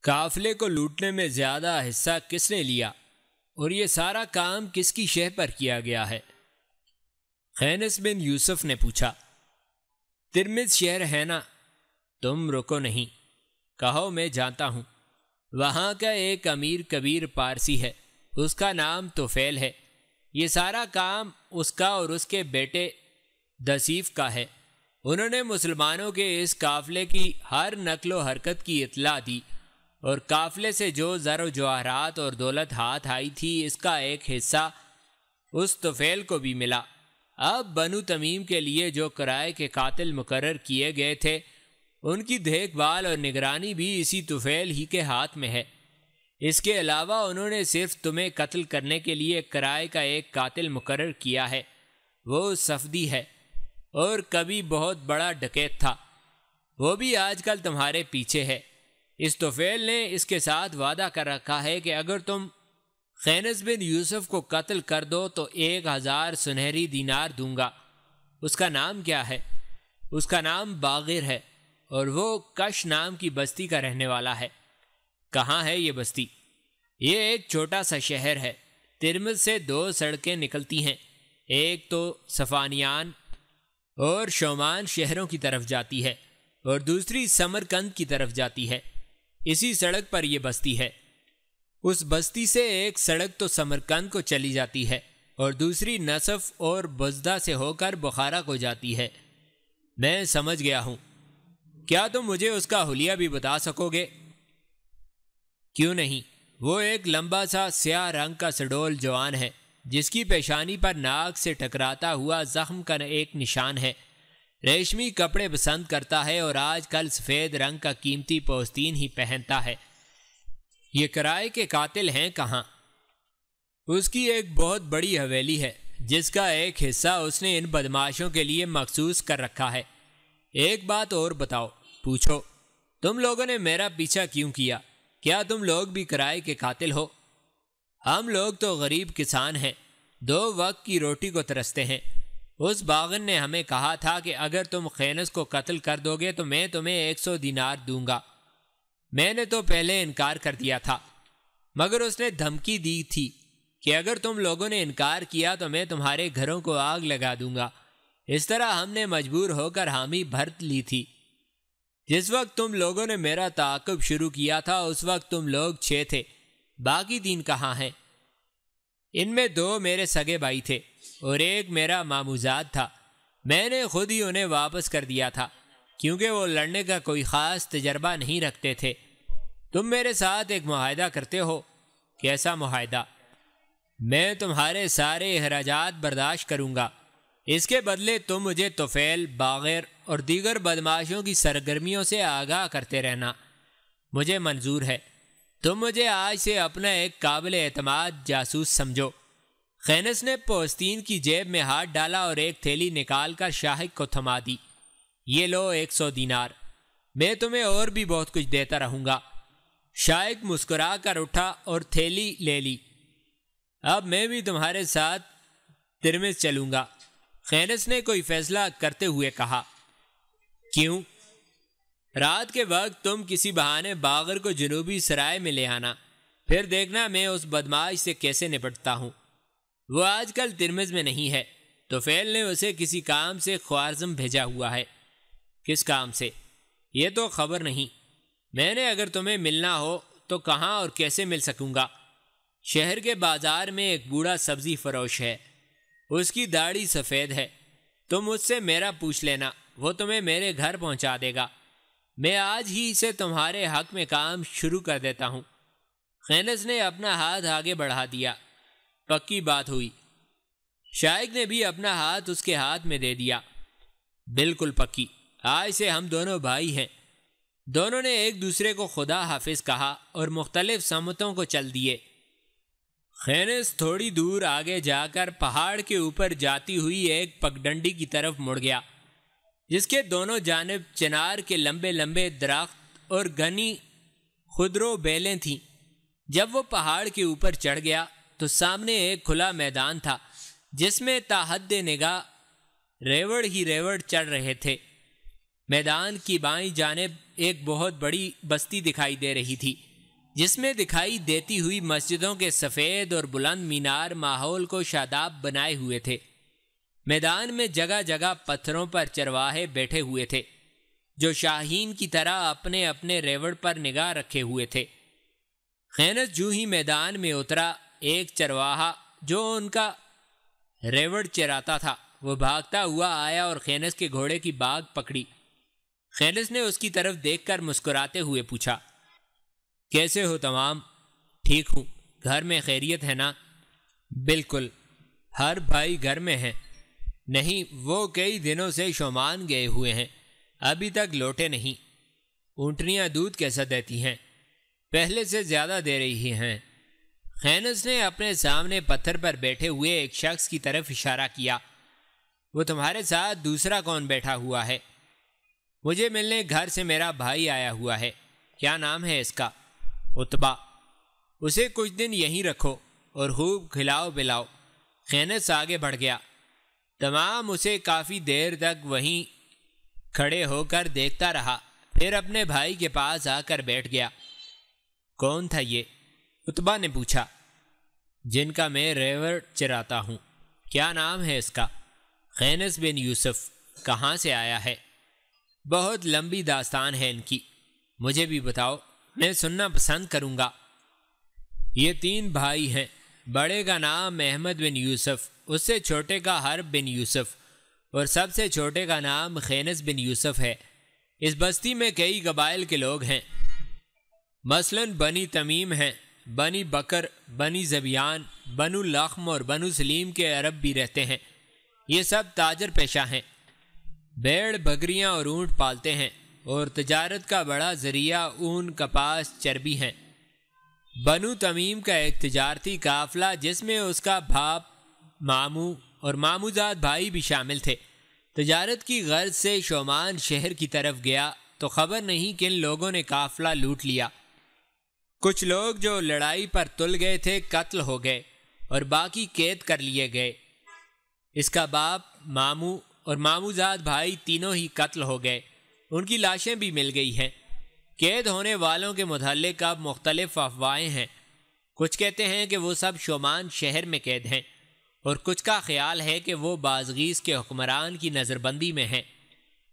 قافلے کو لوٹنے میں زیادہ حصہ کس نے لیا اور یہ سارا کام کس کی شہ پر کیا گیا ہے؟ خینس بن یوسف نے پوچھا۔ ترمذ شہر ہے نا؟ تم رکو نہیں، کہو میں جانتا ہوں۔ وہاں کا ایک امیر کبیر پارسی ہے، اس کا نام طفیل ہے۔ یہ سارا کام اس کا اور اس کے بیٹے دسیف کا ہے۔ انہوں نے مسلمانوں کے اس قافلے کی ہر نقل و حرکت کی اطلاع دی، اور قافلے سے جو زر و جواہرات اور دولت ہاتھ آئی تھی اس کا ایک حصہ اس طفیل کو بھی ملا۔ اب بنو تمیم کے لیے جو کرائے کے قاتل مقرر کیے گئے تھے ان کی دیکھ بھال اور نگرانی بھی اسی طفیل ہی کے ہاتھ میں ہے۔ اس کے علاوہ انہوں نے صرف تمہیں قتل کرنے کے لیے کرائے کا ایک قاتل مقرر کیا ہے، وہ صفدی ہے اور کبھی بہت بڑا ڈکیت تھا، وہ بھی آج کل تمہارے پیچھے ہے۔ اس طفیل نے اس کے ساتھ وعدہ کر رکھا ہے کہ اگر تم خینس بن یوسف کو قتل کر دو تو 1000 سنہری دینار دوں گا۔ اس کا نام کیا ہے؟ اس کا نام باغر ہے اور وہ کش نام کی بستی کا رہنے والا ہے۔ کہاں ہے یہ بستی؟ یہ ایک چھوٹا سا شہر ہے۔ ترمذ سے 2 سڑکیں نکلتی ہیں، ایک تو صفانیان اور شومان شہروں کی طرف جاتی ہے اور دوسری سمرقند کی طرف جاتی ہے۔ اسی سڑک پر یہ بستی ہے۔ اس بستی سے ایک سڑک تو سمرقند کو چلی جاتی ہے اور دوسری نصف اور بزدہ سے ہو کر بخارا کو جاتی ہے۔ میں سمجھ گیا ہوں۔ کیا تم مجھے اس کا حلیہ بھی بتا سکو گے؟ کیوں نہیں؟ وہ ایک لمبا سا سیاہ رنگ کا سڈول جوان ہے جس کی پیشانی پر ناک سے ٹکراتا ہوا زخم کا ایک نشان ہے۔ ریشمی کپڑے پسند کرتا ہے اور آج کل سفید رنگ کا قیمتی پوستین ہی پہنتا ہے۔ یہ کرائے کے قاتل ہیں کہاں؟ اس کی ایک بہت بڑی حویلی ہے جس کا ایک حصہ اس نے ان بدماشوں کے لیے مخصوص کر رکھا ہے۔ ایک بات اور بتاؤ، پوچھو، تم لوگوں نے میرا پیچھا کیوں کیا؟ کیا تم لوگ بھی کرائے کے قاتل ہو؟ ہم لوگ تو غریب کسان ہیں، 2 وقت کی روٹی کو ترستے ہیں۔ اس باغن نے ہمیں کہا تھا کہ اگر تم خینس کو قتل کر دو گے تو میں تمہیں 100 دینار دوں گا۔ میں نے تو پہلے انکار کر دیا تھا، مگر اس نے دھمکی دی تھی کہ اگر تم لوگوں نے انکار کیا تو میں تمہارے گھروں کو آگ لگا دوں گا۔ اس طرح ہم نے مجبور ہو کر حامی بھر لی تھی۔ جس وقت تم لوگوں نے میرا تعاقب شروع کیا تھا اس وقت تم لوگ 6 تھے، باقی 3 کہاں ہیں؟ ان میں 2 میرے سگے بھائی تھے اور ایک میرا ماموزاد تھا۔ میں نے خود ہی انہیں واپس کر دیا تھا کیونکہ وہ لڑنے کا کوئی خاص تجربہ نہیں رکھتے تھے۔ تم میرے ساتھ ایک معاہدہ کرتے ہو۔ کیسا معاہدہ؟ میں تمہارے سارے اخراجات برداشت کروں گا، اس کے بدلے تم مجھے طفیل، باغر اور دیگر بدماشوں کی سرگرمیوں سے آگاہ کرتے رہنا۔ مجھے منظور ہے۔ تم مجھے آج سے اپنا ایک قابل اعتماد جاسوس سمجھو۔ خینس نے پوستین کی جیب میں ہاتھ ڈالا اور ایک تھیلی نکال کر شاہد کو تھما دی۔ یہ لو 100 دینار، میں تمہیں اور بھی بہت کچھ دیتا رہوں گا۔ شاہد مسکرا کر اٹھا اور تھیلی لے لی۔ اب میں بھی تمہارے ساتھ ترمذ چلوں گا، خینس نے کوئی فیصلہ کرتے ہوئے کہا۔ کیوں؟ رات کے وقت تم کسی بہانے باغر کو جنوبی سرائے میں لے آنا، پھر دیکھنا میں اس بدماش سے کیسے نپٹتا ہوں۔ وہ آج کل ترمذ میں نہیں ہے، طفیل نے اسے کسی کام سے خوارزم بھیجا ہوا ہے۔ کس کام سے؟ یہ تو خبر نہیں۔ میں نے اگر تمہیں ملنا ہو تو کہاں اور کیسے مل سکوں گا؟ شہر کے بازار میں ایک بوڑھا سبزی فروش ہے، اس کی داڑھی سفید ہے، تم اس سے میرا پوچھ لینا، وہ تمہیں میرے گھر پہنچا دے گا۔ میں آج ہی سے تمہارے حق میں کام شروع کر دیتا ہوں۔ خینس نے اپنا ہاتھ آگے بڑھا دیا۔ پکی بات ہوئی۔ شائق نے بھی اپنا ہاتھ اس کے ہاتھ میں دے دیا۔ بالکل پکی، آج سے ہم دونوں بھائی ہیں۔ دونوں نے ایک دوسرے کو خدا حافظ کہا اور مختلف سمتوں کو چل دیے۔ خینس تھوڑی دور آگے جا کر پہاڑ کے اوپر جاتی ہوئی ایک پگڈنڈی کی طرف مڑ گیا جس کے دونوں جانب چنار کے لمبے لمبے درخت اور گھنی خضرو بیلیں تھیں۔ جب وہ پہاڑ کے اوپر چڑھ گیا تو سامنے ایک کھلا میدان تھا جس میں تا حد نگاہ ریوڑ ہی ریوڑ چڑھ رہے تھے۔ میدان کی بائیں جانب ایک بہت بڑی بستی دکھائی دے رہی تھی جس میں دکھائی دیتی ہوئی مسجدوں کے سفید اور بلند مینار ماحول کو شاداب بنائے ہوئے تھے۔ میدان میں جگہ جگہ پتھروں پر چرواہے بیٹھے ہوئے تھے جو شاہین کی طرح اپنے اپنے ریوڑ پر نگاہ رکھے ہوئے تھے۔ خینس جو ہی میدان میں اترا، ایک چرواہا جو ان کا ریوڑ چراتا تھا وہ بھاگتا ہوا آیا اور خینس کے گھوڑے کی باگ پکڑی۔ خینس نے اس کی طرف دیکھ کر مسکراتے ہوئے پوچھا، کیسے ہو تمام؟ ٹھیک ہوں، گھر میں خیریت ہے نا؟ بالکل، ہر بھائی گھر میں ہیں۔ نہیں، وہ کئی دنوں سے شومان گئے ہوئے ہیں، ابھی تک لوٹے نہیں۔ اونٹنیاں دودھ کیسا دیتی ہیں؟ پہلے سے زیادہ دے رہی ہیں۔ خینس نے اپنے سامنے پتھر پر بیٹھے ہوئے ایک شخص کی طرف اشارہ کیا۔ وہ تمہارے ساتھ دوسرا کون بیٹھا ہوا ہے؟ مجھے ملنے گھر سے میرا بھائی آیا ہوا ہے۔ کیا نام ہے اس کا؟ عتبہ۔ اسے کچھ دن یہیں رکھو اور خوب کھلاؤ پلاؤ۔ خینس آگے بڑھ گیا۔ تمام اسے کافی دیر تک وہیں کھڑے ہو کر دیکھتا رہا، پھر اپنے بھائی کے پاس آ کر بیٹھ گیا۔ کون تھا یہ؟ عتبہ نے پوچھا۔ جن کا میں ریوڑ چراتا ہوں۔ کیا نام ہے اس کا؟ خینس بن یوسف۔ کہاں سے آیا ہے؟ بہت لمبی داستان ہے ان کی، مجھے بھی بتاؤ، میں سننا پسند کروں گا۔ یہ 3 بھائی ہیں، بڑے کا نام احمد بن یوسف، اس سے چھوٹے کا حرب بن یوسف، اور سب سے چھوٹے کا نام خینس بن یوسف ہے۔ اس بستی میں کئی قبائل کے لوگ ہیں، مثلاً بنی تمیم ہیں، بنی بکر، بنی زبیان، بنو لخم اور بنو سلیم کے عرب بھی رہتے ہیں۔ یہ سب تاجر پیشہ ہیں، بھیڑ بکریاں اور اونٹ پالتے ہیں، اور تجارت کا بڑا ذریعہ اون، کپاس، چربی ہیں۔ بنو تمیم کا ایک تجارتی قافلہ جس میں اس کا باپ ماموں اور ماموزاد بھائی بھی شامل تھے، تجارت کی غرض سے شومان شہر کی طرف گیا تو خبر نہیں کن لوگوں نے قافلہ لوٹ لیا۔ کچھ لوگ جو لڑائی پر تل گئے تھے قتل ہو گئے اور باقی قید کر لیے گئے۔ اس کا باپ، ماموں اور ماموزاد بھائی تینوں ہی قتل ہو گئے، ان کی لاشیں بھی مل گئی ہیں۔ قید ہونے والوں کے متعلق اب مختلف افواہیں ہیں، کچھ کہتے ہیں کہ وہ سب شومان شہر میں قید ہیں، اور کچھ کا خیال ہے کہ وہ بازغیس کے حکمران کی نظر بندی میں ہیں۔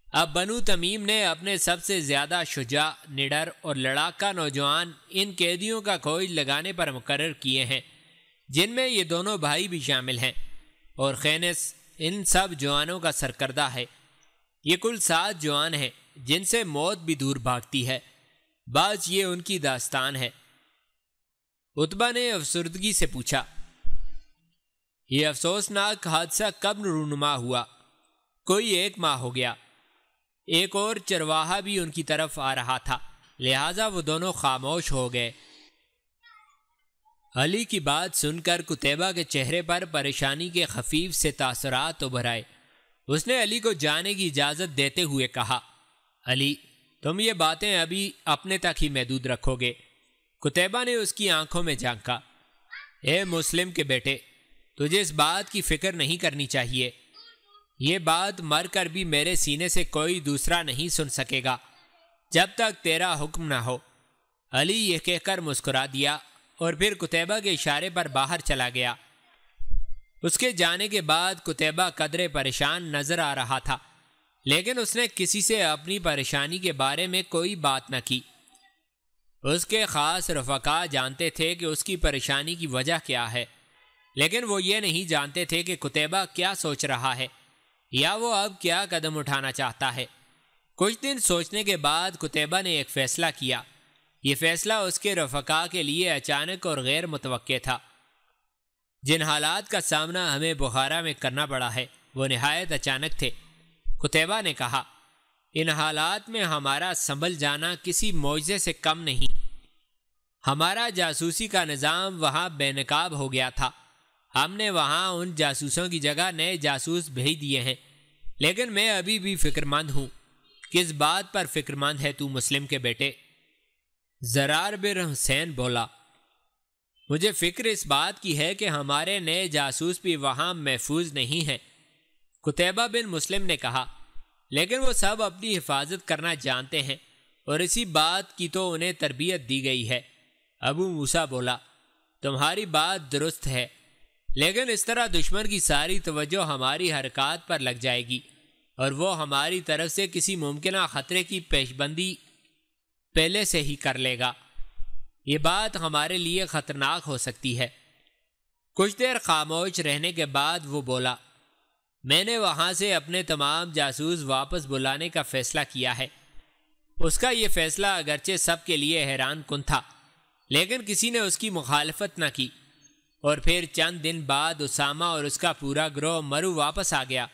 اب بنو تمیم نے اپنے سب سے زیادہ شجاع، نڈر اور لڑاکا نوجوان ان قیدیوں کا کھوج لگانے پر مقرر کیے ہیں، جن میں یہ دونوں بھائی بھی شامل ہیں، اور خینس ان سب جوانوں کا سرکردہ ہے۔ یہ کل 7 جوان ہیں جن سے موت بھی دور بھاگتی ہے۔ بعض یہ ان کی داستان ہے۔ عتبہ نے افسردگی سے پوچھا، یہ افسوسناک حادثہ کب رونما ہوا؟ کوئی 1 ماہ ہو گیا۔ ایک اور چرواہا بھی ان کی طرف آ رہا تھا، لہٰذا وہ دونوں خاموش ہو گئے۔ علی کی بات سن کر قتیبہ کے چہرے پر پریشانی کے خفیف سے تاثرات ابھر آئے۔ اس نے علی کو جانے کی اجازت دیتے ہوئے کہا، علی، تم یہ باتیں ابھی اپنے تک ہی محدود رکھو گے۔ قتیبہ نے اس کی آنکھوں میں جھانکا۔ اے مسلم کے بیٹے، تجھے اس بات کی فکر نہیں کرنی چاہیے، یہ بات مر کر بھی میرے سینے سے کوئی دوسرا نہیں سن سکے گا جب تک تیرا حکم نہ ہو۔ علی یہ کہہ کر مسکرا دیا اور پھر قتیبہ کے اشارے پر باہر چلا گیا۔ اس کے جانے کے بعد قتیبہ قدرے پریشان نظر آ رہا تھا، لیکن اس نے کسی سے اپنی پریشانی کے بارے میں کوئی بات نہ کی۔ اس کے خاص رفقا جانتے تھے کہ اس کی پریشانی کی وجہ کیا ہے، لیکن وہ یہ نہیں جانتے تھے کہ قتیبہ کیا سوچ رہا ہے یا وہ اب کیا قدم اٹھانا چاہتا ہے۔ کچھ دن سوچنے کے بعد قتیبہ نے ایک فیصلہ کیا۔ یہ فیصلہ اس کے رفقا کے لیے اچانک اور غیر متوقع تھا۔ جن حالات کا سامنا ہمیں بخارا میں کرنا پڑا ہے وہ نہایت اچانک تھے، قتیبہ نے کہا۔ ان حالات میں ہمارا سنبھل جانا کسی معجزے سے کم نہیں۔ ہمارا جاسوسی کا نظام وہاں بے نقاب ہو گیا تھا، ہم نے وہاں ان جاسوسوں کی جگہ نئے جاسوس بھیج دیے ہیں، لیکن میں ابھی بھی فکر مند ہوں۔ کس بات پر فکر مند ہے تو مسلم کے بیٹے؟ زرار بن حسین بولا، مجھے فکر اس بات کی ہے کہ ہمارے نئے جاسوس بھی وہاں محفوظ نہیں ہیں۔ قتیبہ بن مسلم نے کہا، لیکن وہ سب اپنی حفاظت کرنا جانتے ہیں اور اسی بات کی تو انہیں تربیت دی گئی ہے۔ ابو موسیٰ بولا، تمہاری بات درست ہے، لیکن اس طرح دشمن کی ساری توجہ ہماری حرکات پر لگ جائے گی اور وہ ہماری طرف سے کسی ممکنہ خطرے کی پیشبندی پہلے سے ہی کر لے گا۔ یہ بات ہمارے لیے خطرناک ہو سکتی ہے۔ کچھ دیر خاموش رہنے کے بعد وہ بولا، میں نے وہاں سے اپنے تمام جاسوس واپس بلانے کا فیصلہ کیا ہے۔ اس کا یہ فیصلہ اگرچہ سب کے لیے حیران کن تھا، لیکن کسی نے اس کی مخالفت نہ کی، اور پھر چند دن بعد اسامہ اور اس کا پورا گروہ مرو واپس آ گیا۔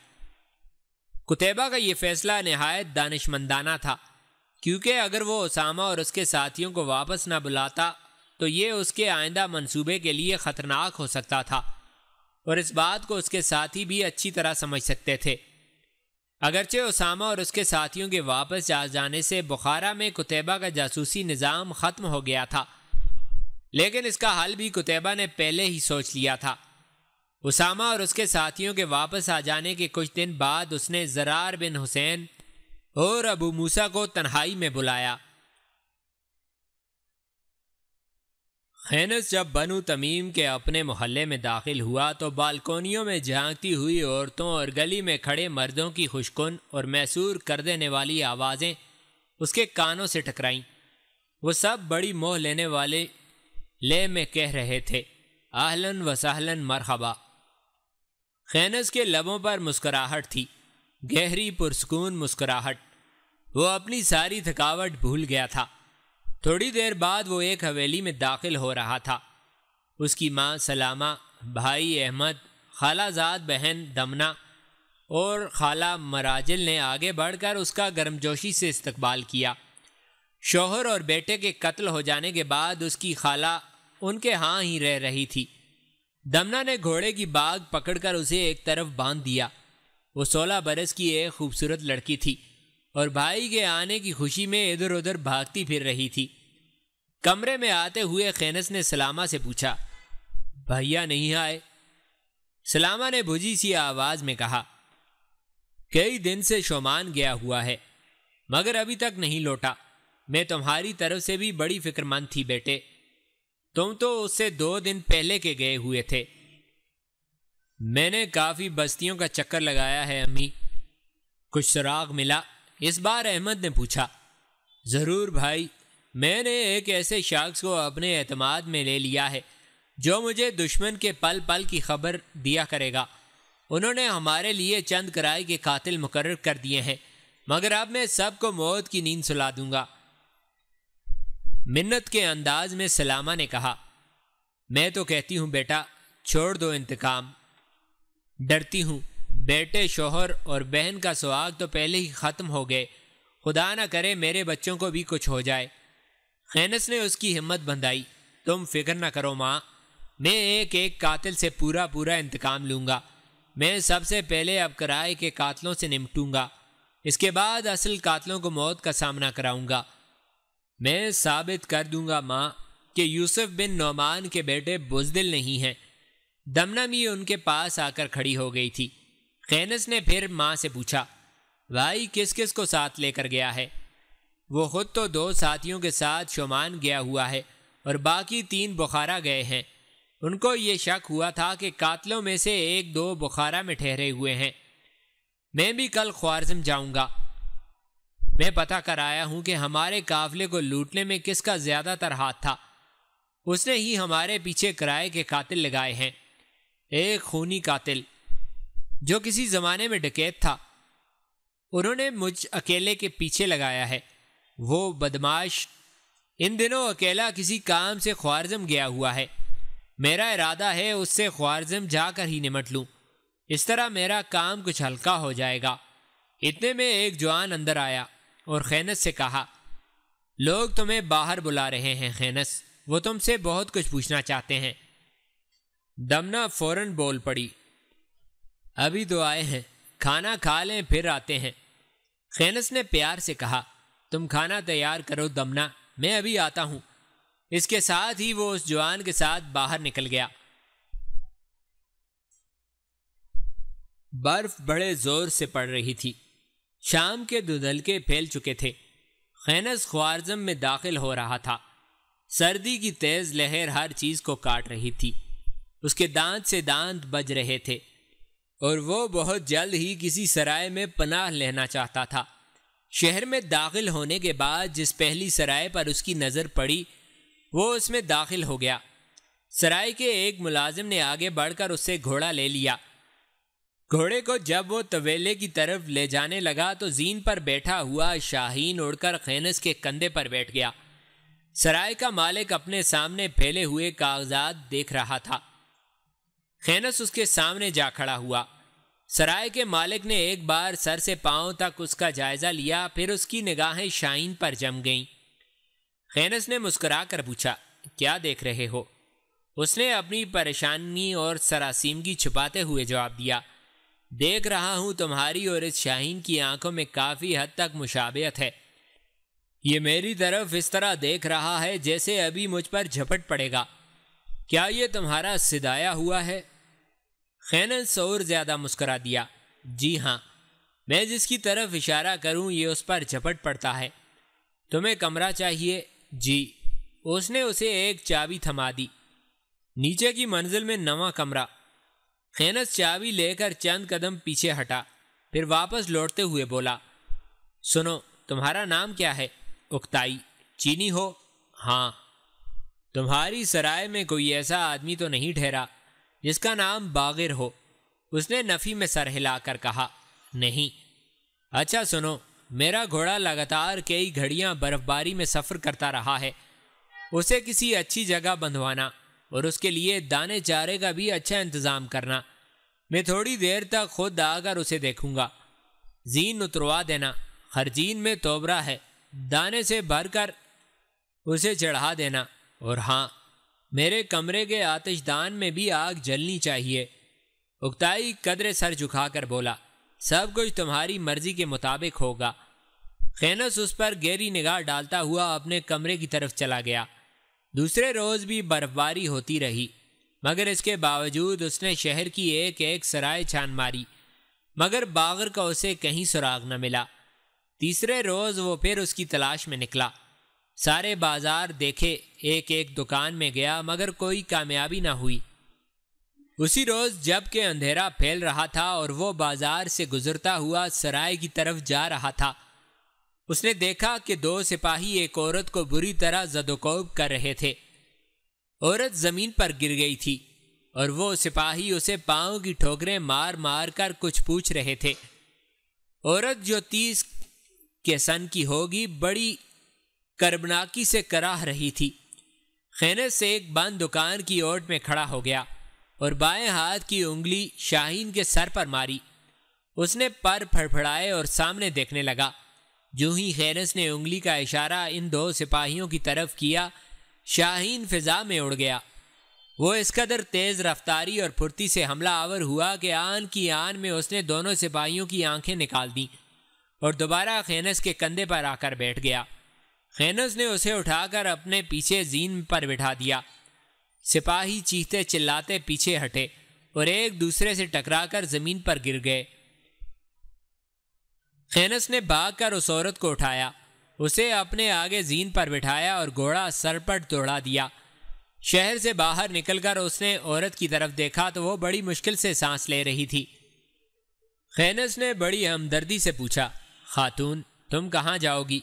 قتیبہ کا یہ فیصلہ نہایت دانشمندانہ تھا، کیونکہ اگر وہ اسامہ اور اس کے ساتھیوں کو واپس نہ بلاتا تو یہ اس کے آئندہ منصوبے کے لیے خطرناک ہو سکتا تھا، اور اس بات کو اس کے ساتھی بھی اچھی طرح سمجھ سکتے تھے۔ اگرچہ اسامہ اور اس کے ساتھیوں کے واپس آ جانے سے بخارا میں قتیبہ کا جاسوسی نظام ختم ہو گیا تھا، لیکن اس کا حل بھی قتیبہ نے پہلے ہی سوچ لیا تھا۔ اسامہ اور اس کے ساتھیوں کے واپس آ جانے کے کچھ دن بعد اس نے زرار بن حسین اور ابو موسیٰ کو تنہائی میں بلایا۔ خینس جب بنو تمیم کے اپنے محلے میں داخل ہوا تو بالکونیوں میں جھانکتی ہوئی عورتوں اور گلی میں کھڑے مردوں کی خوشکن اور محسور کر دینے والی آوازیں اس کے کانوں سے ٹکرائیں۔ وہ سب بڑی موہ لینے والے لے میں کہہ رہے تھے، اہلاً و سہلاً مرحبا۔ خینس کے لبوں پر مسکراہٹ تھی، گہری پرسکون مسکراہٹ۔ وہ اپنی ساری تھکاوٹ بھول گیا تھا۔ تھوڑی دیر بعد وہ ایک حویلی میں داخل ہو رہا تھا۔ اس کی ماں سلامہ، بھائی احمد، خالہ زاد بہن دمنہ اور خالہ مراجل نے آگے بڑھ کر اس کا گرمجوشی سے استقبال کیا۔ شوہر اور بیٹے کے قتل ہو جانے کے بعد اس کی خالہ ان کے ہاں ہی رہ رہی تھی۔ دمنہ نے گھوڑے کی باگ پکڑ کر اسے ایک طرف باندھ دیا۔ وہ 16 برس کی ایک خوبصورت لڑکی تھی اور بھائی کے آنے کی خوشی میں ادھر ادھر بھاگتی پھر رہی تھی۔ کمرے میں آتے ہوئے خینس نے سلامہ سے پوچھا، بھیا نہیں آئے؟ سلامہ نے بجھی سی آواز میں کہا، کئی دن سے شومان گیا ہوا ہے مگر ابھی تک نہیں لوٹا۔ میں تمہاری طرف سے بھی بڑی فکر مند تھی بیٹے، تم تو اس سے 2 دن پہلے کے گئے ہوئے تھے۔ میں نے کافی بستیوں کا چکر لگایا ہے امی، کچھ سراغ ملا؟ اس بار احمد نے پوچھا۔ ضرور بھائی، میں نے ایک ایسے شخص کو اپنے اعتماد میں لے لیا ہے جو مجھے دشمن کے پل پل کی خبر دیا کرے گا۔ انہوں نے ہمارے لیے چند کرائے کے قاتل مقرر کر دیے ہیں، مگر اب میں سب کو موت کی نیند سلا دوں گا۔ منت کے انداز میں سلامہ نے کہا، میں تو کہتی ہوں بیٹا، چھوڑ دو انتقام۔ ڈرتی ہوں بیٹے، شوہر اور بہن کا سہاگ تو پہلے ہی ختم ہو گئے، خدا نہ کرے میرے بچوں کو بھی کچھ ہو جائے۔ خینس نے اس کی ہمت بندھائی، تم فکر نہ کرو ماں، میں ایک ایک قاتل سے پورا انتقام لوں گا۔ میں سب سے پہلے اب کرائے کے قاتلوں سے نمٹوں گا، اس کے بعد اصل قاتلوں کو موت کا سامنا کراؤں گا۔ میں ثابت کر دوں گا ماں کہ یوسف بن نعمان کے بیٹے بزدل نہیں ہیں۔ دمنہ بھی ان کے پاس آ کر کھڑی ہو گئی تھی۔ خینس نے پھر ماں سے پوچھا، بھائی کس کس کو ساتھ لے کر گیا ہے؟ وہ خود تو 2 ساتھیوں کے ساتھ شومان گیا ہوا ہے اور باقی 3 بخارا گئے ہیں۔ ان کو یہ شک ہوا تھا کہ قاتلوں میں سے 1-2 بخارا میں ٹھہرے ہوئے ہیں۔ میں بھی کل خوارزم جاؤں گا۔ میں پتہ کر آیا ہوں کہ ہمارے قافلے کو لوٹنے میں کس کا زیادہ تر ہاتھ تھا۔ اس نے ہی ہمارے پیچھے کرائے کے قاتل لگائے ہیں۔ ایک خونی قاتل جو کسی زمانے میں ڈکیت تھا، انہوں نے مجھ اکیلے کے پیچھے لگایا ہے۔ وہ بدماش ان دنوں اکیلا کسی کام سے خوارزم گیا ہوا ہے۔ میرا ارادہ ہے اس سے خوارزم جا کر ہی نمٹ لوں، اس طرح میرا کام کچھ ہلکا ہو جائے گا۔ اتنے میں ایک جوان اندر آیا اور خینس سے کہا، لوگ تمہیں باہر بلا رہے ہیں خینس، وہ تم سے بہت کچھ پوچھنا چاہتے ہیں۔ دمنہ فوراً بول پڑی، ابھی تو آئے ہیں، کھانا کھا لیں پھر آتے ہیں۔ خینس نے پیار سے کہا، تم کھانا تیار کرو دمنہ، میں ابھی آتا ہوں۔ اس کے ساتھ ہی وہ اس جوان کے ساتھ باہر نکل گیا۔ برف بڑے زور سے پڑ رہی تھی، شام کے دھندلکے پھیل چکے تھے۔ خینس خوارزم میں داخل ہو رہا تھا۔ سردی کی تیز لہر ہر چیز کو کاٹ رہی تھی، اس کے دانت سے دانت بج رہے تھے، اور وہ بہت جلد ہی کسی سرائے میں پناہ لینا چاہتا تھا۔ شہر میں داخل ہونے کے بعد جس پہلی سرائے پر اس کی نظر پڑی وہ اس میں داخل ہو گیا۔ سرائے کے ایک ملازم نے آگے بڑھ کر اس سے گھوڑا لے لیا۔ گھوڑے کو جب وہ طویلے کی طرف لے جانے لگا تو زین پر بیٹھا ہوا شاہین اڑ کر خینس کے کندھے پر بیٹھ گیا۔ سرائے کا مالک اپنے سامنے پھیلے ہوئے کاغذات دیکھ رہا تھا۔ خینس اس کے سامنے جا کھڑا ہوا۔ سرائے کے مالک نے ایک بار سر سے پاؤں تک اس کا جائزہ لیا، پھر اس کی نگاہیں شاہین پر جم گئیں۔ خینس نے مسکرا کر پوچھا، کیا دیکھ رہے ہو؟ اس نے اپنی پریشانی اور سراسیمگی چھپاتے ہوئے جواب دیا، دیکھ رہا ہوں تمہاری اور اس شاہین کی آنکھوں میں کافی حد تک مشابہت ہے۔ یہ میری طرف اس طرح دیکھ رہا ہے جیسے ابھی مجھ پر جھپٹ پڑے گا۔ کیا یہ تمہارا صدایا ہوا ہے؟ خینس اور زیادہ مسکرا دیا، جی ہاں، میں جس کی طرف اشارہ کروں یہ اس پر جھپٹ پڑتا ہے۔ تمہیں کمرہ چاہیے؟ جی۔ اس نے اسے ایک چابی تھما دی۔ نیچے کی منزل میں نواں کمرہ۔ خینس چابی لے کر چند قدم پیچھے ہٹا، پھر واپس لوٹتے ہوئے بولا، سنو، تمہارا نام کیا ہے؟ اکتائی۔ چینی ہو؟ ہاں۔ تمہاری سرائے میں کوئی ایسا آدمی تو نہیں ٹھہرا جس کا نام باغر ہو؟ اس نے نفی میں سر ہلا کر کہا، نہیں۔ اچھا سنو، میرا گھوڑا لگاتار کئی گھڑیاں برف باری میں سفر کرتا رہا ہے، اسے کسی اچھی جگہ بندھوانا اور اس کے لیے دانے چارے کا بھی اچھا انتظام کرنا۔ میں تھوڑی دیر تک خود آ کر اسے دیکھوں گا۔ زین اتروا دینا، خرجین میں توبرہ ہے، دانے سے بھر کر اسے چڑھا دینا، اور ہاں، میرے کمرے کے آتش دان میں بھی آگ جلنی چاہیے۔ اکتائی قدرے سر جھکا کر بولا، سب کچھ تمہاری مرضی کے مطابق ہوگا۔ خینس اس پر گہری نگاہ ڈالتا ہوا اپنے کمرے کی طرف چلا گیا۔ دوسرے روز بھی برف باری ہوتی رہی، مگر اس کے باوجود اس نے شہر کی ایک ایک سرائے چھان ماری، مگر باغر کا اسے کہیں سراغ نہ ملا۔ تیسرے روز وہ پھر اس کی تلاش میں نکلا۔ سارے بازار دیکھے، ایک ایک دکان میں گیا، مگر کوئی کامیابی نہ ہوئی۔ اسی روز جب کہ اندھیرا پھیل رہا تھا اور وہ بازار سے گزرتا ہوا سرائے کی طرف جا رہا تھا، اس نے دیکھا کہ دو سپاہی ایک عورت کو بری طرح زد و کوب کر رہے تھے۔ عورت زمین پر گر گئی تھی اور وہ سپاہی اسے پاؤں کی ٹھوکریں مار مار کر کچھ پوچھ رہے تھے۔ عورت جو 30 کے سن کی ہوگی بڑی کربناکی سے کراہ رہی تھی۔ خینس سے ایک بند دکان کی اوٹ میں کھڑا ہو گیا اور بائیں ہاتھ کی انگلی شاہین کے سر پر ماری۔ اس نے پر پھڑپھڑائے اور سامنے دیکھنے لگا۔ جو ہی خینس نے انگلی کا اشارہ ان دو سپاہیوں کی طرف کیا، شاہین فضا میں اڑ گیا۔ وہ اس قدر تیز رفتاری اور پھرتی سے حملہ آور ہوا کہ آن کی آن میں اس نے دونوں سپاہیوں کی آنکھیں نکال دیں اور دوبارہ خینس کے کندھے پر آ کر بیٹھ گیا۔ خینس نے اسے اٹھا کر اپنے پیچھے زین پر بٹھا دیا۔ سپاہی چیختے چلاتے پیچھے ہٹے اور ایک دوسرے سے ٹکرا کر زمین پر گر گئے۔ خینس نے بھاگ کر اس عورت کو اٹھایا، اسے اپنے آگے زین پر بٹھایا اور گھوڑا سر پر دوڑا دیا۔ شہر سے باہر نکل کر اس نے عورت کی طرف دیکھا تو وہ بڑی مشکل سے سانس لے رہی تھی۔ خینس نے بڑی ہمدردی سے پوچھا، خاتون، تم کہاں جاؤ گی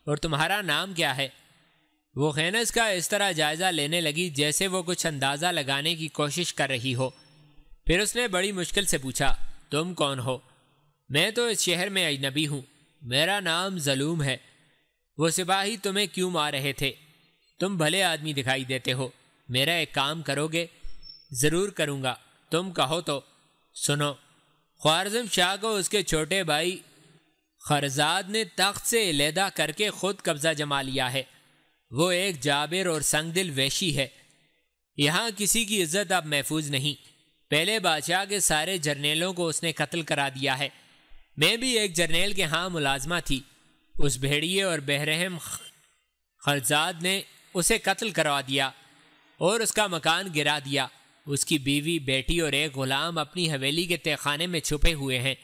اور تمہارا نام کیا ہے؟ وہ خینس کا اس طرح جائزہ لینے لگی جیسے وہ کچھ اندازہ لگانے کی کوشش کر رہی ہو۔ پھر اس نے بڑی مشکل سے پوچھا، تم کون ہو؟ میں تو اس شہر میں اجنبی ہوں، میرا نام ظلوم ہے۔ وہ سپاہی تمہیں کیوں مار رہے تھے؟ تم بھلے آدمی دکھائی دیتے ہو، میرا ایک کام کرو گے؟ ضرور کروں گا، تم کہو تو۔ سنو، خوارزم شاہ کو اس کے چھوٹے بھائی خرزاد نے تخت سے علیحدہ کر کے خود قبضہ جما لیا ہے۔ وہ ایک جابر اور سنگ دل وحشی ہے۔ یہاں کسی کی عزت اب محفوظ نہیں۔ پہلے بادشاہ کے سارے جرنیلوں کو اس نے قتل کرا دیا ہے۔ میں بھی ایک جرنیل کے ہاں ملازمہ تھی۔ اس بھیڑیے اور بہرحم خرزاد نے اسے قتل کروا دیا اور اس کا مکان گرا دیا۔ اس کی بیوی، بیٹی اور ایک غلام اپنی حویلی کے تہہ خانے میں چھپے ہوئے ہیں۔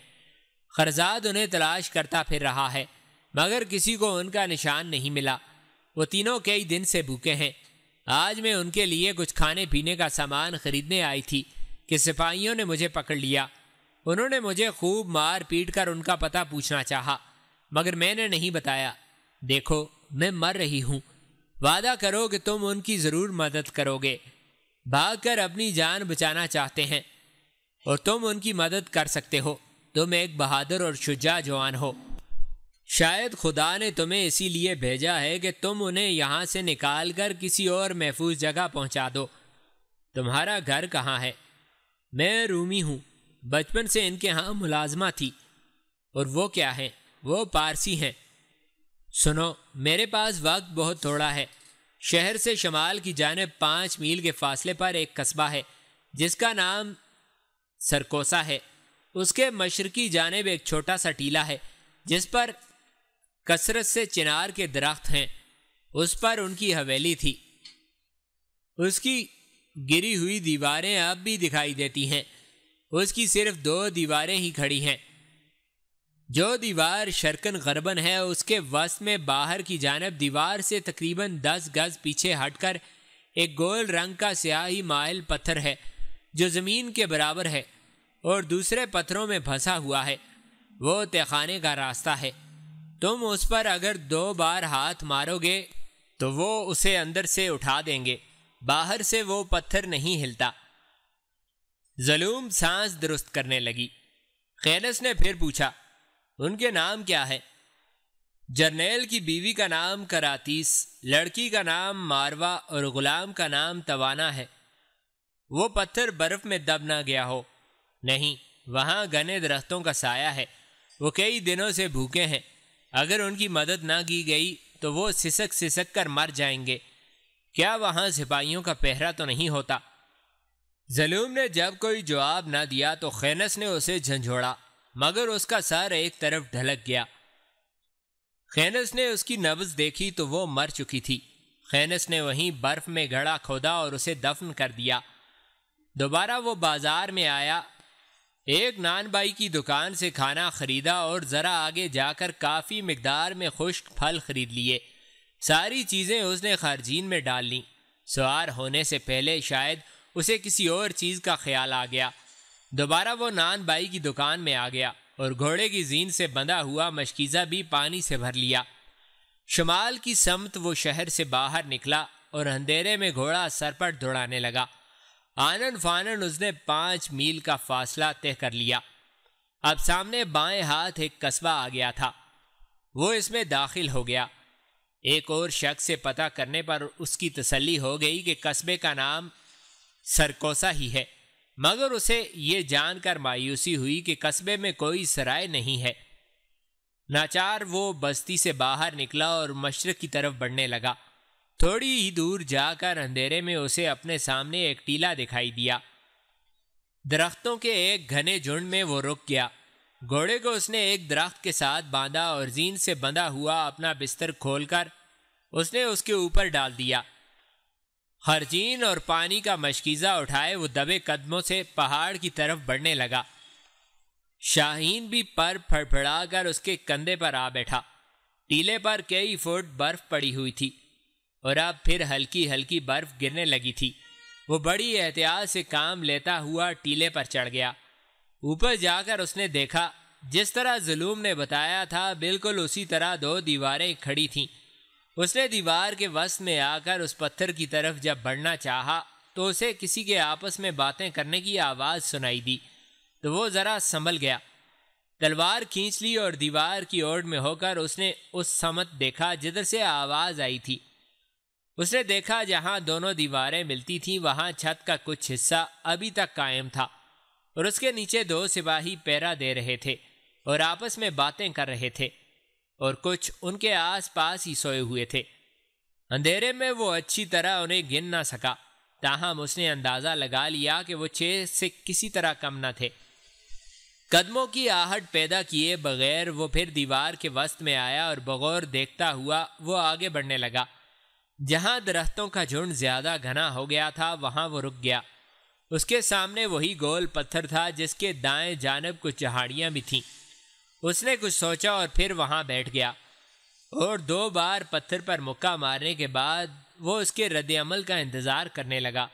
خرزاد انہیں تلاش کرتا پھر رہا ہے، مگر کسی کو ان کا نشان نہیں ملا۔ وہ تینوں کئی دن سے بھوکے ہیں۔ آج میں ان کے لیے کچھ کھانے پینے کا سامان خریدنے آئی تھی کہ سپاہیوں نے مجھے پکڑ لیا۔ انہوں نے مجھے خوب مار پیٹ کر ان کا پتہ پوچھنا چاہا، مگر میں نے نہیں بتایا۔ دیکھو، میں مر رہی ہوں، وعدہ کرو کہ تم ان کی ضرور مدد کرو گے۔ بھاگ کر اپنی جان بچانا چاہتے ہیں اور تم ان کی مدد کر سکتے ہو۔ تم ایک بہادر اور شجاع جوان ہو۔ شاید خدا نے تمہیں اسی لیے بھیجا ہے کہ تم انہیں یہاں سے نکال کر کسی اور محفوظ جگہ پہنچا دو۔ تمہارا گھر کہاں ہے؟ میں رومی ہوں، بچپن سے ان کے ہاں ملازمہ تھی۔ اور وہ کیا ہیں؟ وہ پارسی ہیں۔ سنو، میرے پاس وقت بہت تھوڑا ہے۔ شہر سے شمال کی جانب 5 میل کے فاصلے پر ایک قصبہ ہے جس کا نام سرکوسا ہے۔ اس کے مشرقی جانب ایک چھوٹا سا ٹیلہ ہے جس پر کثرت سے چنار کے درخت ہیں۔ اس پر ان کی حویلی تھی۔ اس کی گری ہوئی دیواریں اب بھی دکھائی دیتی ہیں۔ اس کی صرف 2 دیواریں ہی کھڑی ہیں۔ جو دیوار شرقاً غرباً ہے، اس کے وسط میں باہر کی جانب دیوار سے تقریباً 10 گز پیچھے ہٹ کر ایک گول رنگ کا سیاہی مائل پتھر ہے جو زمین کے برابر ہے اور دوسرے پتھروں میں پھنسا ہوا ہے۔ وہ تہخانے کا راستہ ہے۔ تم اس پر اگر 2 بار ہاتھ مارو گے تو وہ اسے اندر سے اٹھا دیں گے۔ باہر سے وہ پتھر نہیں ہلتا۔ ظلوم سانس درست کرنے لگی۔ خینس نے پھر پوچھا، ان کے نام کیا ہے؟ جرنیل کی بیوی کا نام کراتیس، لڑکی کا نام ماروا اور غلام کا نام توانا ہے۔ وہ پتھر برف میں دب نہ گیا ہو؟ نہیں، وہاں گھنے درختوں کا سایہ ہے۔ وہ کئی دنوں سے بھوکے ہیں۔ اگر ان کی مدد نہ کی گئی تو وہ سسک سسک کر مر جائیں گے۔ کیا وہاں سپاہیوں کا پہرا تو نہیں ہوتا؟ ظلوم نے جب کوئی جواب نہ دیا تو خینس نے اسے جھنجھوڑا، مگر اس کا سر ایک طرف ڈھلک گیا۔ خینس نے اس کی نبض دیکھی تو وہ مر چکی تھی۔ خینس نے وہیں برف میں گڑھا کھودا اور اسے دفن کر دیا۔ دوبارہ وہ بازار میں آیا، ایک نان بائی کی دکان سے کھانا خریدا اور ذرا آگے جا کر کافی مقدار میں خشک پھل خرید لیے۔ ساری چیزیں اس نے خارجین میں ڈال لیں۔ سوار ہونے سے پہلے شاید اسے کسی اور چیز کا خیال آ گیا۔ دوبارہ وہ نان بائی کی دکان میں آ گیا اور گھوڑے کی زین سے بندھا ہوا مشکیزہ بھی پانی سے بھر لیا۔ شمال کی سمت وہ شہر سے باہر نکلا اور اندھیرے میں گھوڑا سر پر دوڑانے لگا۔ آنن فانن اس نے 5 میل کا فاصلہ طے کر لیا۔ اب سامنے بائیں ہاتھ ایک قصبہ آ گیا تھا۔ وہ اس میں داخل ہو گیا۔ ایک اور شخص سے پتہ کرنے پر اس کی تسلی ہو گئی کہ قصبے کا نام سرکوسا ہی ہے، مگر اسے یہ جان کر مایوسی ہوئی کہ قصبے میں کوئی سرائے نہیں ہے۔ ناچار وہ بستی سے باہر نکلا اور مشرق کی طرف بڑھنے لگا۔ تھوڑی ہی دور جا کر اندھیرے میں اسے اپنے سامنے ایک ٹیلہ دکھائی دیا۔ درختوں کے ایک گھنے جھنڈ میں وہ رک گیا۔ گھوڑے کو اس نے ایک درخت کے ساتھ باندھا اور زین سے بندھا ہوا اپنا بستر کھول کر اس نے اس کے اوپر ڈال دیا۔ خرچین اور پانی کا مشکیزہ اٹھائے وہ دبے قدموں سے پہاڑ کی طرف بڑھنے لگا۔ شاہین بھی پر پھڑپھڑا کر اس کے کندھے پر آ بیٹھا۔ ٹیلے پر کئی فٹ برف پڑی ہوئی تھی اور اب پھر ہلکی ہلکی برف گرنے لگی تھی۔ وہ بڑی احتیاط سے کام لیتا ہوا ٹیلے پر چڑھ گیا۔ اوپر جا کر اس نے دیکھا جس طرح ظلوم نے بتایا تھا بالکل اسی طرح 2 دیواریں کھڑی تھیں۔ اس نے دیوار کے وسط میں آ کر اس پتھر کی طرف جب بڑھنا چاہا تو اسے کسی کے آپس میں باتیں کرنے کی آواز سنائی دی تو وہ ذرا سنبھل گیا۔ تلوار کھینچ لی اور دیوار کی اوٹ میں ہو کر اس نے اس سمت دیکھا جدھر سے آواز آئی تھی۔ اس نے دیکھا جہاں دونوں دیواریں ملتی تھیں وہاں چھت کا کچھ حصہ ابھی تک قائم تھا اور اس کے نیچے 2 سپاہی پہرا دے رہے تھے اور آپس میں باتیں کر رہے تھے اور کچھ ان کے آس پاس ہی سوئے ہوئے تھے۔ اندھیرے میں وہ اچھی طرح انہیں گن نہ سکا، تاہم اس نے اندازہ لگا لیا کہ وہ 6 سے کسی طرح کم نہ تھے۔ قدموں کی آہٹ پیدا کیے بغیر وہ پھر دیوار کے وسط میں آیا اور بغور دیکھتا ہوا وہ آگے بڑھنے لگا۔ جہاں درختوں کا جھنڈ زیادہ گھنا ہو گیا تھا وہاں وہ رک گیا۔ اس کے سامنے وہی گول پتھر تھا جس کے دائیں جانب کچھ چہاڑیاں بھی تھیں۔ اس نے کچھ سوچا اور پھر وہاں بیٹھ گیا اور 2 بار پتھر پر مکہ مارنے کے بعد وہ اس کے رد عمل کا انتظار کرنے لگا۔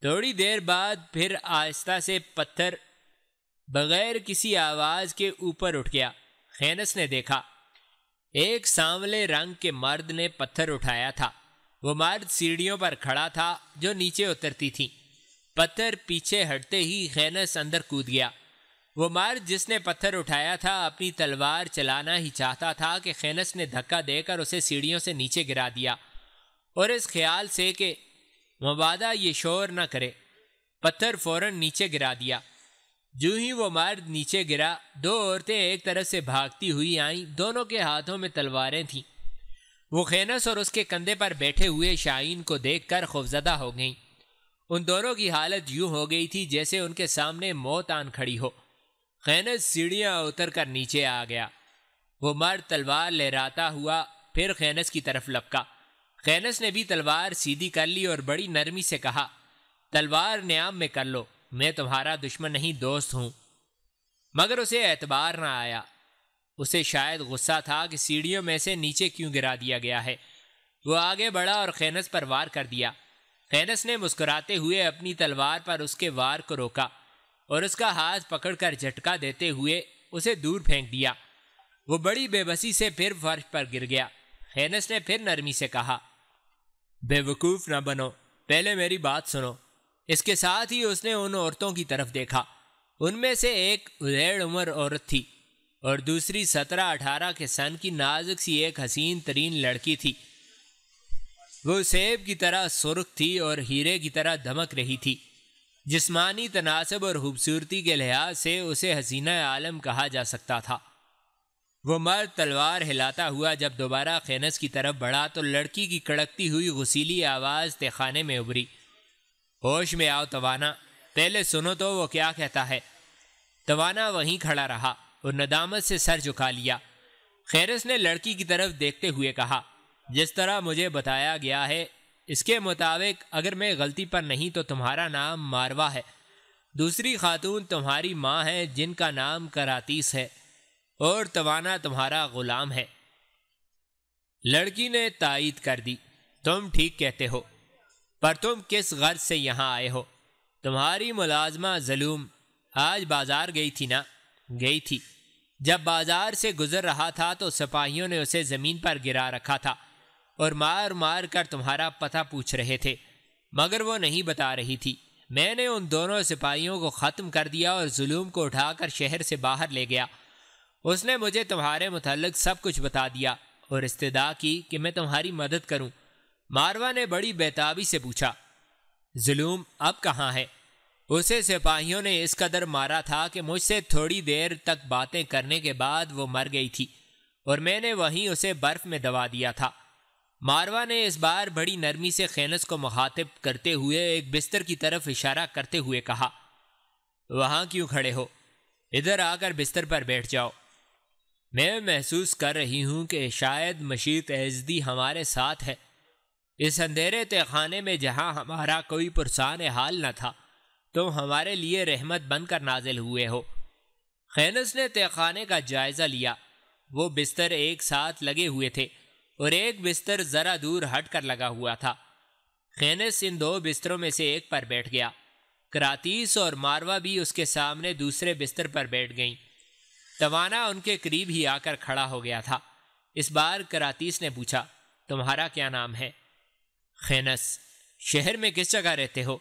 تھوڑی دیر بعد پھر آہستہ سے پتھر بغیر کسی آواز کے اوپر اٹھ گیا۔ خینس نے دیکھا ایک سانولے رنگ کے مرد نے پتھر اٹھایا تھا۔ وہ مرد سیڑھیوں پر کھڑا تھا جو نیچے اترتی تھیں۔ پتھر پیچھے ہٹتے ہی خینس اندر کود گیا۔ وہ مرد جس نے پتھر اٹھایا تھا اپنی تلوار چلانا ہی چاہتا تھا کہ خینس نے دھکا دے کر اسے سیڑھیوں سے نیچے گرا دیا، اور اس خیال سے کہ مبادا یہ شور نہ کرے پتھر فوراً نیچے گرا دیا۔ جو ہی وہ مرد نیچے گرا، دو عورتیں ایک طرف سے بھاگتی ہوئی آئیں، دونوں کے ہاتھوں میں تلواریں تھیں۔ وہ خینس اور اس کے کندھے پر بیٹھے ہوئے شاہین کو دیکھ کر خوفزدہ ہو گئیں۔ ان دونوں کی حالت یوں ہو گئی تھی جیسے ان کے سامنے موت آن کھڑی ہو۔ خینس سیڑھیاں اتر کر نیچے آ گیا۔ وہ مرد تلوار لہراتا ہوا پھر خینس کی طرف لپکا۔ خینس نے بھی تلوار سیدھی کر لی اور بڑی نرمی سے کہا، تلوار نیام میں کر لو، میں تمہارا دشمن نہیں دوست ہوں۔ مگر اسے اعتبار نہ آیا۔ اسے شاید غصہ تھا کہ سیڑھیوں میں سے نیچے کیوں گرا دیا گیا ہے۔ وہ آگے بڑھا اور خینس پر وار کر دیا۔ خینس نے مسکراتے ہوئے اپنی تلوار پر اس کے وار کو روکا اور اس کا ہاتھ پکڑ کر جھٹکا دیتے ہوئے اسے دور پھینک دیا۔ وہ بڑی بے بسی سے پھر فرش پر گر گیا۔ خینس نے پھر نرمی سے کہا، بے وقوف نہ بنو، پہلے میری بات سنو۔ اس کے ساتھ ہی اس نے ان عورتوں کی طرف دیکھا۔ ان میں سے ایک ادھیڑ عمر عورت تھی اور دوسری 17-18 کے سن کی نازک سی ایک حسین ترین لڑکی تھی۔ وہ سیب کی طرح سرخ تھی اور ہیرے کی طرح دمک رہی تھی۔ جسمانی تناسب اور خوبصورتی کے لحاظ سے اسے حسینہ عالم کہا جا سکتا تھا۔ وہ مرد تلوار ہلاتا ہوا جب دوبارہ خینس کی طرف بڑھا تو لڑکی کی کڑکتی ہوئی غسیلی آواز تہخانے میں ابھری، ہوش میں آؤ توانا، پہلے سنو تو وہ کیا کہتا ہے۔ توانا وہیں کھڑا رہا اور ندامت سے سر جھکا لیا۔ خینس نے لڑکی کی طرف دیکھتے ہوئے کہا، جس طرح مجھے بتایا گیا ہے اس کے مطابق اگر میں غلطی پر نہیں تو تمہارا نام ماروا ہے۔ دوسری خاتون تمہاری ماں ہے جن کا نام کراتیس ہے، اور توانا تمہارا غلام ہے۔ لڑکی نے تائید کر دی، تم ٹھیک کہتے ہو، پر تم کس غرض سے یہاں آئے ہو؟ تمہاری ملازمہ ظلوم آج بازار گئی تھی نا؟ گئی تھی۔ جب بازار سے گزر رہا تھا تو سپاہیوں نے اسے زمین پر گرا رکھا تھا اور مار مار کر تمہارا پتہ پوچھ رہے تھے، مگر وہ نہیں بتا رہی تھی۔ میں نے ان دونوں سپاہیوں کو ختم کر دیا اور ظلم کو اٹھا کر شہر سے باہر لے گیا۔ اس نے مجھے تمہارے متعلق سب کچھ بتا دیا اور استدعا کی کہ میں تمہاری مدد کروں۔ ماروا نے بڑی بیتابی سے پوچھا، ظلم اب کہاں ہے؟ اسے سپاہیوں نے اس قدر مارا تھا کہ مجھ سے تھوڑی دیر تک باتیں کرنے کے بعد وہ مر گئی تھی، اور میں نے وہیں اسے برف میں دبا دیا تھا۔ ماروا نے اس بار بڑی نرمی سے خینس کو مخاطب کرتے ہوئے ایک بستر کی طرف اشارہ کرتے ہوئے کہا، وہاں کیوں کھڑے ہو؟ ادھر آ کر بستر پر بیٹھ جاؤ۔ میں محسوس کر رہی ہوں کہ شاید مشیت ایزدی ہمارے ساتھ ہے۔ اس اندھیرے تہخانے میں جہاں ہمارا کوئی پرسان حال نہ تھا، تم ہمارے لیے رحمت بن کر نازل ہوئے ہو۔ خینس نے تہخانے کا جائزہ لیا۔ وہ بستر ایک ساتھ لگے ہوئے تھے اور ایک بستر ذرا دور ہٹ کر لگا ہوا تھا۔ خینس ان دو بستروں میں سے ایک پر بیٹھ گیا۔ کراتیس اور ماروا بھی اس کے سامنے دوسرے بستر پر بیٹھ گئیں۔ توانا ان کے قریب ہی آ کر کھڑا ہو گیا تھا۔ اس بار کراتیس نے پوچھا، تمہارا کیا نام ہے؟ خینس، شہر میں کس جگہ رہتے ہو؟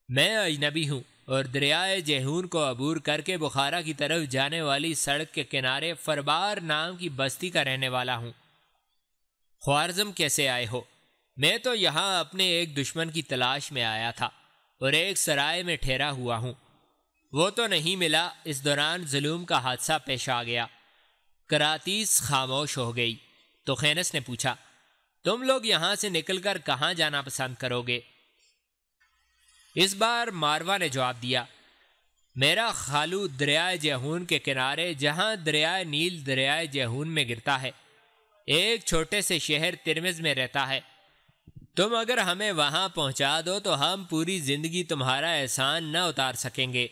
میں اجنبی ہوں اور دریائے جیہون کو عبور کر کے بخارا کی طرف جانے والی سڑک کے کنارے فربار نام کی بستی کا رہنے والا ہوں۔ خوارزم کیسے آئے ہو؟ میں تو یہاں اپنے ایک دشمن کی تلاش میں آیا تھا اور ایک سرائے میں ٹھہرا ہوا ہوں۔ وہ تو نہیں ملا، اس دوران ظلم کا حادثہ پیش آ گیا۔ کراتیس خاموش ہو گئی تو خینس نے پوچھا، تم لوگ یہاں سے نکل کر کہاں جانا پسند کرو گے؟ اس بار ماروا نے جواب دیا، میرا خالو دریائے جیہون کے کنارے جہاں دریائے نیل دریائے جیہون میں گرتا ہے ایک چھوٹے سے شہر ترمز میں رہتا ہے۔ تم اگر ہمیں وہاں پہنچا دو تو ہم پوری زندگی تمہارا احسان نہ اتار سکیں گے۔